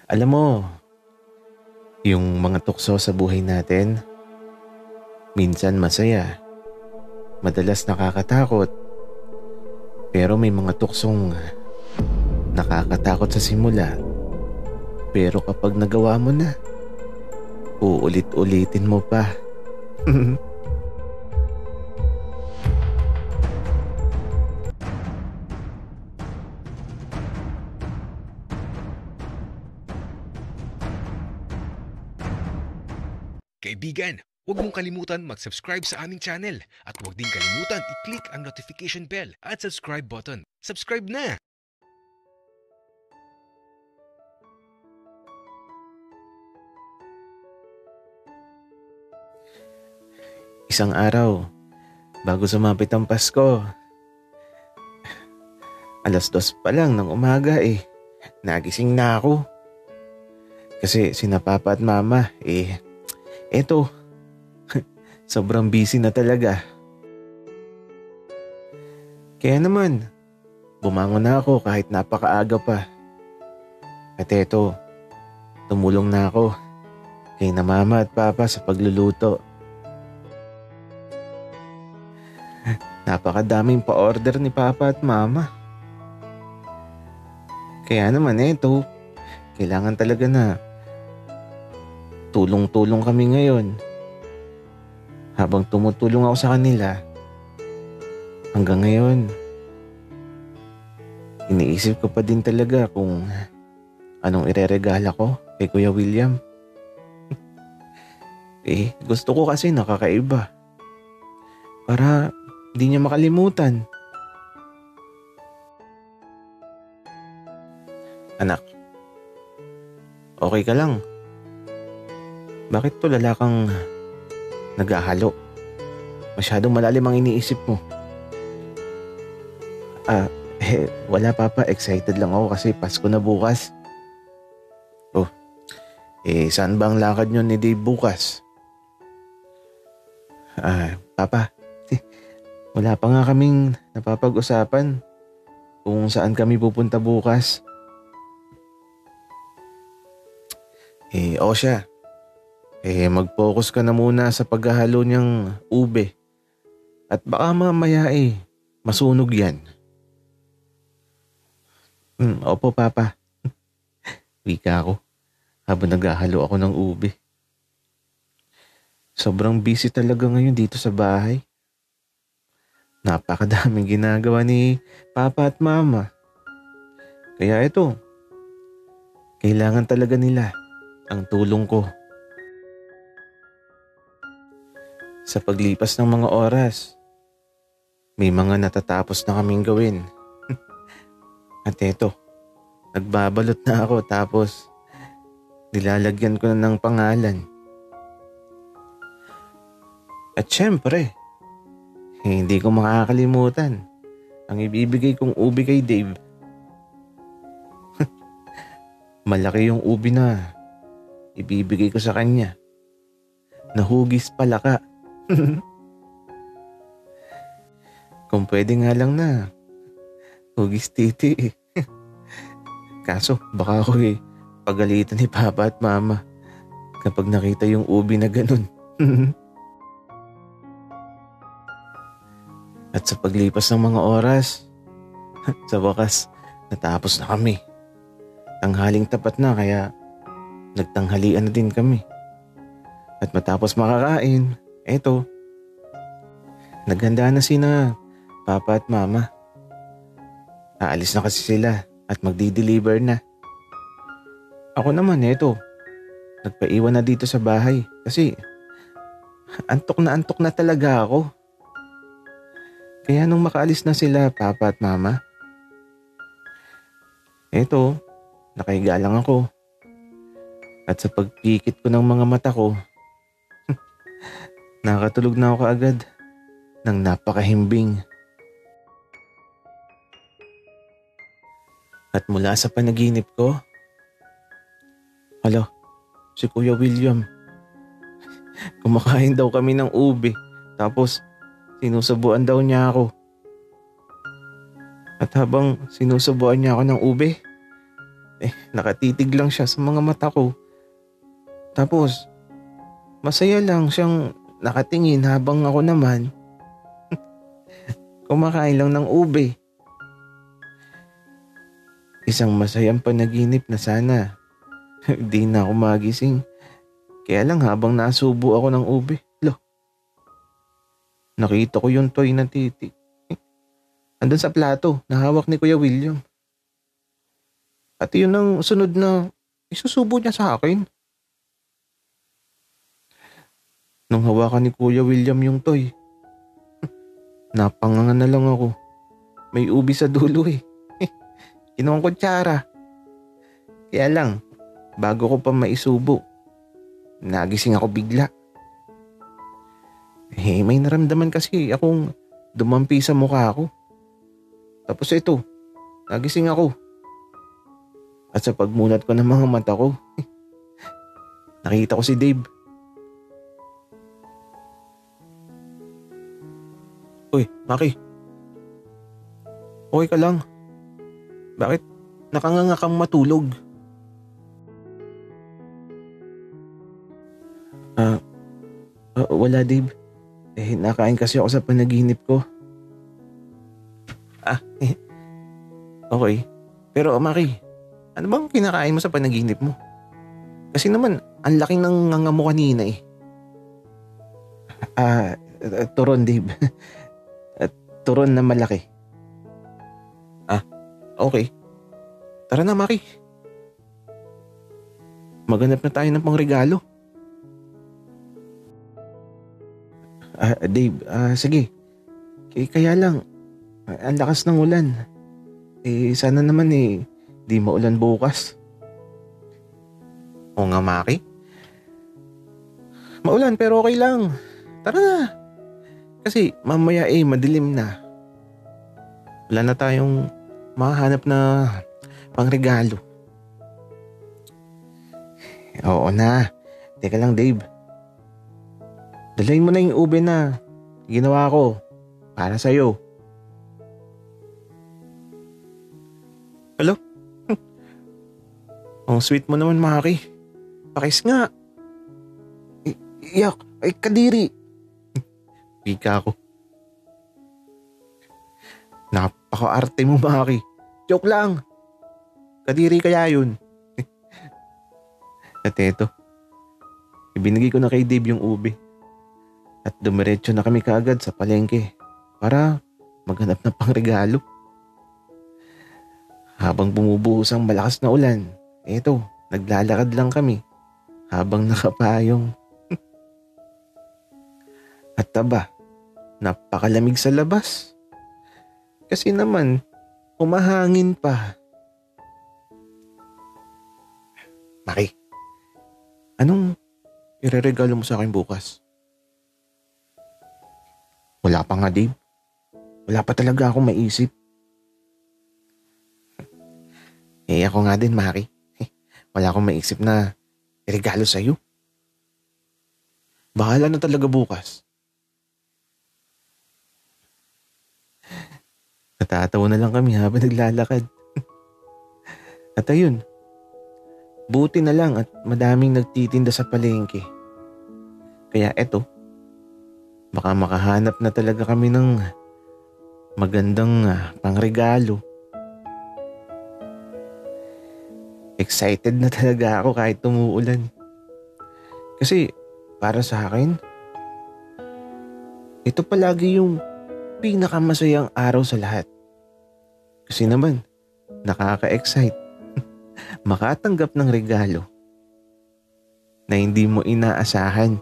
Alam mo, yung mga tukso sa buhay natin, minsan masaya, madalas nakakatakot, pero may mga tuksong nakakatakot sa simula. Pero kapag nagawa mo na, uulit-ulitin mo pa. Kaibigan, huwag mong kalimutan mag-subscribe sa aming channel at huwag din kalimutan i-click ang notification bell at subscribe button. Subscribe na! Isang araw, bago sumapit ang Pasko, 2:00 pa lang ng umaga nagising na ako. Kasi sina Papa at Mama eto, sobrang busy na talaga. Kaya naman, bumangon na ako kahit napakaaga pa. At eto, tumulong na ako kay na Mama at Papa sa pagluluto. Napakadaming pa-order ni Papa at Mama. Kaya naman kailangan talaga na tulong-tulong kami ngayon. Habang tumutulong ako sa kanila, hanggang ngayon, iniisip ko pa din talaga kung anong ireregala ko kay Kuya William. Gusto ko kasi nakakaiba. Para di niya makalimutan. Anak, okay ka lang? Bakit tulala kang naghahalo? Masyadong malalim ang iniisip mo. Wala Papa, excited lang ako kasi Pasko na bukas. Saan ba ang lakad niyo ni Dave bukas? Papa, wala pa nga kaming napapag-usapan kung saan kami pupunta bukas. O siya. Mag-focus ka na muna sa paghahalo niyang ube. At baka mamaya masunog yan. Opo Papa. Wika ako habang naghahalo ako ng ube. Sobrang busy talaga ngayon dito sa bahay. Napakadaming ginagawa ni Papa at Mama. Kaya kailangan talaga nila ang tulong ko. Sa paglipas ng mga oras, may mga natatapos na kaming gawin. At nagbabalot na ako tapos nilalagyan ko na ng pangalan. At syempre, hindi ko makakalimutan ang ibibigay kong ubi kay Dave. Malaki yung ubi na ibibigay ko sa kanya. Nahugis palaka. Kung pwede nga lang na hugis titi. Kaso baka ako pagalitan ni Papa at Mama kapag nakita yung ubi na ganun. At sa paglipas ng mga oras, sa wakas natapos na kami. Tanghaling tapat na kaya nagtanghalian na din kami. At matapos makakain, naghanda na sina Papa at Mama. Aalis na kasi sila at magdi-deliver na. Ako naman nagpaiwan na dito sa bahay kasi antok na talaga ako. Kaya nung makaalis na sila Papa at Mama, nakahiga lang ako. At sa pagpikit ko ng mga mata ko, nakatulog na ako kaagad ng napakahimbing. At mula sa panaginip ko, si Kuya William, kumakain daw kami ng ube, tapos sinusubuan daw niya ako. At habang sinusubuan niya ako ng ube, Nakatitig lang siya sa mga mata ko. Tapos, masaya lang siyang nakatingin habang ako naman kumakain lang ng ube. Isang masayang panaginip na sana di na ako magising. Kaya lang habang nasubo ako ng ube, nakita ko yung toy na titi. Andun sa plato na hawak ni Kuya William. At yun ang sunod na isusubo niya sa akin. Nung hawakan ni Kuya William yung toy, napanganga na lang ako. May ubi sa dulo eh. Kinuha ko kutsara. Kaya lang, bago ko pa maisubo, nagising ako bigla. May naramdaman kasi akong dumampi sa mukha ko. Tapos ito, nagising ako. At sa pagmulat ko ng mga mata ko, nakita ko si Dave. Uy, Maki. Okay ka lang? Bakit nakanganga kang matulog? Wala Dave. Nakain kasi ako sa panaginip ko. Okay. Pero Maki, ano bang kinakain mo sa panaginip mo? Kasi naman, ang laking ng nganga mo kanina eh. Turon Dave. Turon na malaki. Okay. Tara na Maki. Maghanap na tayo ng pangregalo. Dave, sige. Kaya lang, ang lakas ng ulan. Sana naman di maulan bukas. Oo nga Maki. Maulan pero okay lang. Tara na. Kasi mamaya madilim na. Wala na tayong mahanap na pangregalo. Oo na. Teka lang Dave. Dalayin mo na yung ube na ginawa ko para sa'yo. Hello? Ang sweet mo naman Maki. Pakis nga. Iyak. Ay kadiri. Pika ako. Napaka-arte mo Maki. Joke lang. Kadiri kaya yun. At eto, ibinigay ko na kay Dave yung ube. At dumiretso na kami kaagad sa palengke para maghanap ng pangregalo. Habang bumubuhos ang malakas na ulan, eto, naglalakad lang kami habang nakapayong. At taba, napakalamig sa labas. Kasi naman, humahangin pa. Maki, anong ireregalo mo sa akin bukas? Wala pa nga Dave. Wala pa talaga akong maisip. Ako nga din Maki. Wala akong maisip na iregalo sa'yo. Bahala na talaga bukas. Natatawa na lang kami habang naglalakad. At ayun, buti na lang at madaming nagtitinda sa palengke. Kaya eto, baka makahanap na talaga kami ng magandang pangregalo. Excited na talaga ako kahit tumuulan. Kasi para sa akin, ito palagi yung pinakamasayang araw sa lahat. Kasi naman, nakaka-excite makatanggap ng regalo na hindi mo inaasahan.